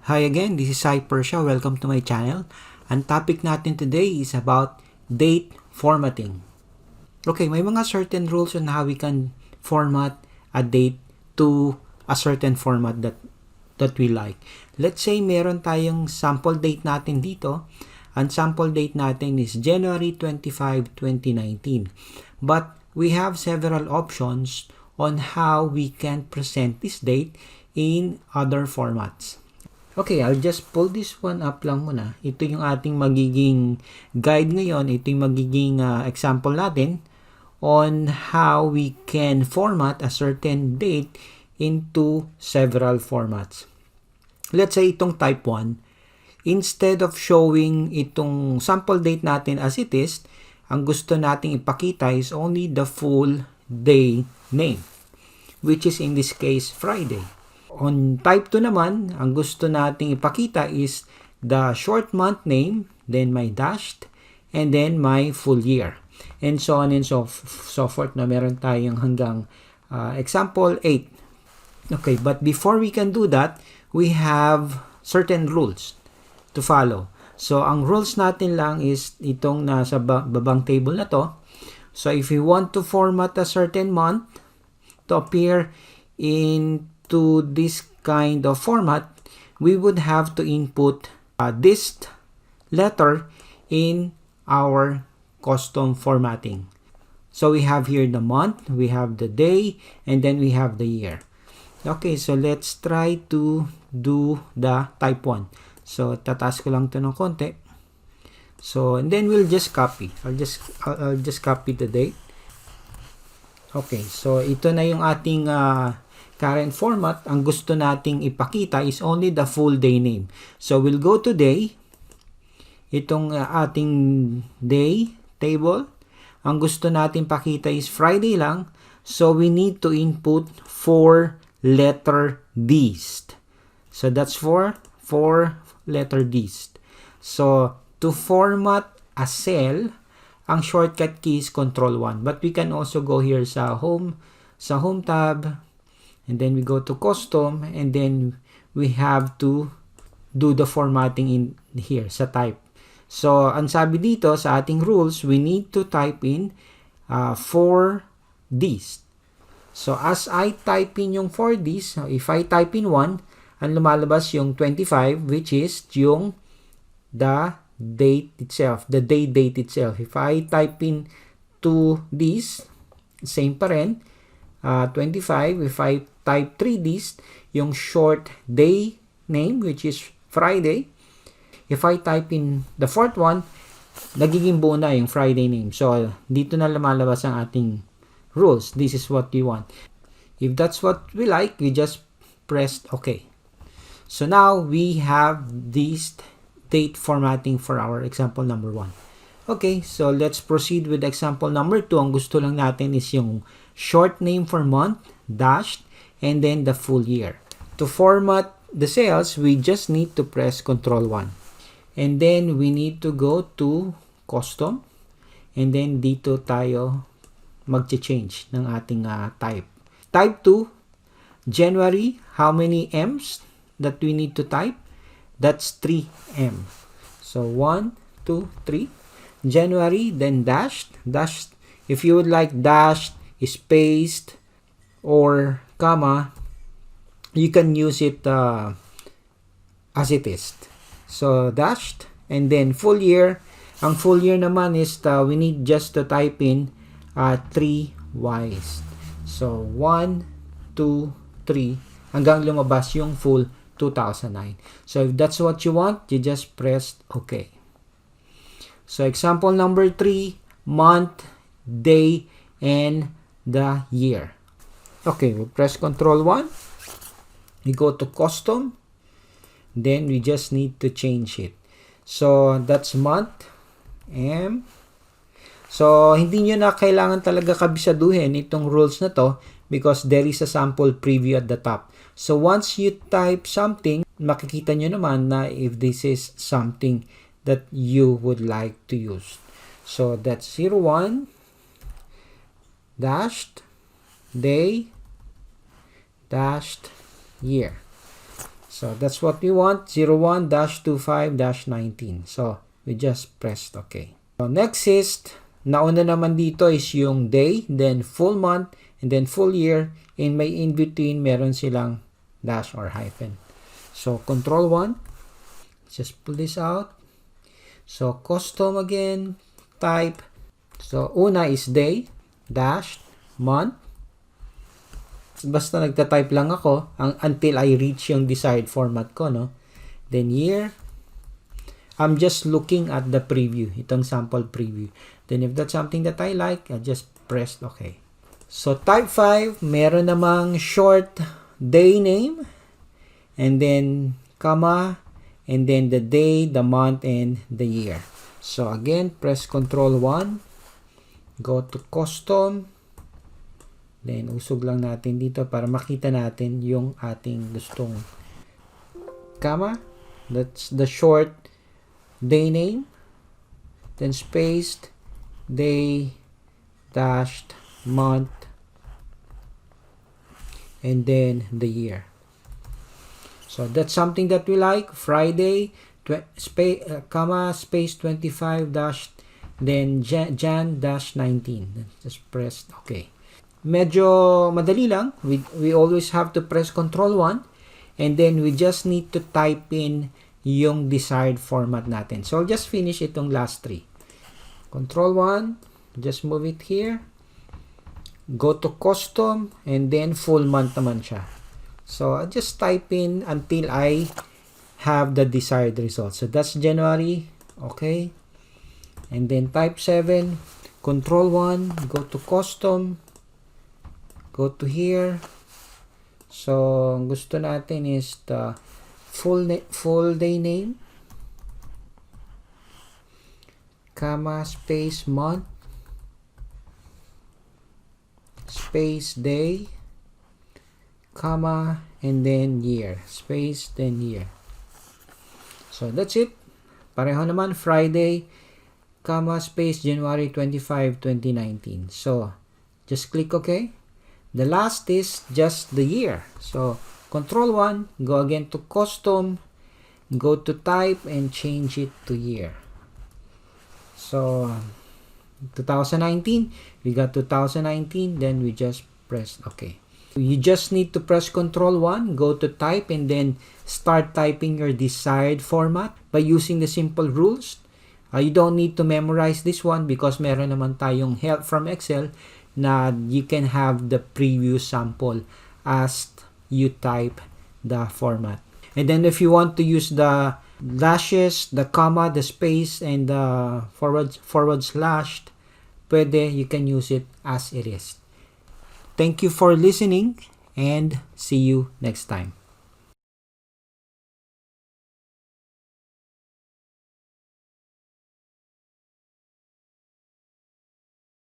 Hi again, this is Sai Persha. Welcome to my channel. Ang topic natin today is about date formatting. Okay, may mga certain rules on how we can format a date to a certain format that we like. Let's say meron tayong sample date natin dito. Ang sample date natin is January 25, 2019. But we have several options on how we can present this date in other formats. Okay, I'll just pull this one up lang muna. Ito yung ating magiging guide ngayon. Ito yung magiging example natin on how we can format a certain date into several formats. Let's say itong type 1, instead of showing itong sample date natin as it is, ang gusto nating ipakita is only the full day name, which is in this case Friday. On type 2 naman, ang gusto nating ipakita is the short month name, then my dashed, and then my full year. And so on and so forth na meron tayong hanggang example 8. Okay, but before we can do that, we have certain rules to follow. So, ang rules natin lang is itong nasa babang table na to. So, if we want to format a certain month to appear into this kind of format, we would have to input this letter in our custom formatting. So we have here the month, we have the day, and then we have the year. Okay, so let's try to do the type 1. So tataas ko lang ito ng konti. So and then we'll just copy. I'll just copy the date. Okay, so ito na yung ating current format. Ang gusto nating ipakita is only the full day name. So we'll go to day. Itong ating day table. Ang gusto nating pakita is Friday lang. So we need to input 4 letter D's. So that's 4 letter D's. So to format a cell, ang shortcut key is Control 1. But we can also go here sa home tab, and then we go to custom, and then we have to do the formatting in here sa type. So, ang sabi dito sa ating rules, we need to type in 4Ds. So, as I type in yung 4Ds, if I type in 1, ang lumalabas yung 25, which is yung the date itself, the day date itself. If I type in 2Ds, same pa rin, 25. If I type 3Ds, yung short day name, which is Friday. If I type in the fourth one, nagiging buo na yung Friday name. So, dito na lumalabas ang ating rules. This is what we want. If that's what we like, we just press OK. So, now we have this date formatting for our example number 1. Okay, so let's proceed with example number 2. Ang gusto lang natin is yung short name for month, dashed, and then the full year. To format the cells, we just need to press Control 1. And then we need to go to custom, and then dito tayo mag-change ng ating type. Type 2, January, how many M's that we need to type? That's 3M. So 1, 2, 3. January, then dashed. If you would like dashed, spaced, or comma, you can use it as it is. So dashed, and then full year. Ang full year naman is we need just to type in 3Ys. So 1, 2, 3 hanggang lumabas yung full 2009. So if that's what you want, you just press OK. So example number 3, month, day, and the year. Okay, we press Control 1. We go to custom. Then we just need to change it. So that's month, M. So hindi nyo na kailangan talaga kabisaduhin itong rules na to because there is a sample preview at the top. So once you type something, makikita nyo naman na if this is something that you would like to use. So that's 01 dashed day dashed year. So that's what we want, 01-25-19. So we just pressed OK. So next is, nauna naman dito is yung day, then full month, and then full year. And may in between, meron silang dash or hyphen. So control 1, just pull this out. So custom again, type. So una is day, dash, month. Basta nagta-type lang ako until I reach yung desired format ko, no? Then year. I'm just looking at the preview, itong sample preview. Then if that's something that I like, I just press OK. So type 5, meron namang short day name, and then comma, and then the day, the month, and the year. So again, press Control 1, go to custom, then usog lang natin dito para makita natin yung ating gustong comma. That's the short day name, then spaced, day, dashed, month, and then the year. So that's something that we like. Friday, comma, space 25 dash, then Jan dash 19. Just press OK. Medyo madali lang. We always have to press Control 1, and then we just need to type in yung desired format natin. So I'll just finish itong last 3. Control 1, just move it here. Go to custom, and then full month naman siya. So I just type in until I have the desired result. So that's January. Okay. And then type 7, Control 1, go to custom, go to here. So gusto natin is the full day name, comma, space, month, space, day, comma, and then year, space, then year. So that's it. Pareho naman, Friday, comma, space, January 25, 2019. So just click OK. The last is just the year. So Control 1, go again to custom, go to type, and change it to year. So 2019, we got 2019, then we just press OK. You just need to press Control 1, go to type, and then start typing your desired format by using the simple rules. You don't need to memorize this one because meron naman tayong help from Excel na you can have the previous sample as you type the format. And then if you want to use the dashes, the comma, the space, and the forward slash, pwede, you can use it as it is. Thank you for listening, and see you next time.